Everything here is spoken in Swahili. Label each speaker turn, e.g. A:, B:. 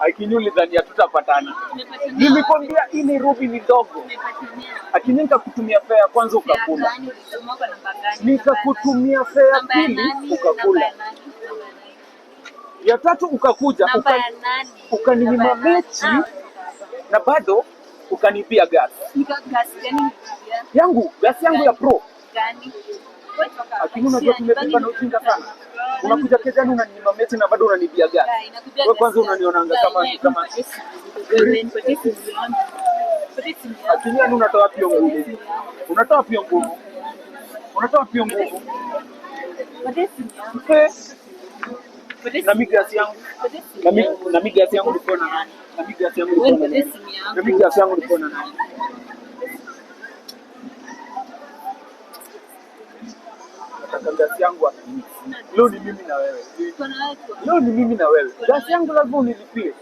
A: Akinyuli dhani tutapatana. Nilikwambia hii Nairobi ni dogo. Akini nikakutumia fare ya kwanza ukakula. Nikakutumia fare ya pili ukakula. Ya tatu ukakuja ukaninyima mechi na bado ukanipia gas. Gas yangu ya pro. Akini unajua tumepika na ujinga sana. Unakuja kezani unaninyima mechi na bado unanipia gas. Wewe kwanza unanionanga kama Akini unatoa wapi nguvu? Unatoa wapi nguvu? Na migasi yangu. Na migasi yangu uko na nani? Na migasi yangu uko na nani? Na migasi yangu uko na nani? Gasi yangu wapi? Leo ni mimi na wewe. Gasi yangu lazima unilipie.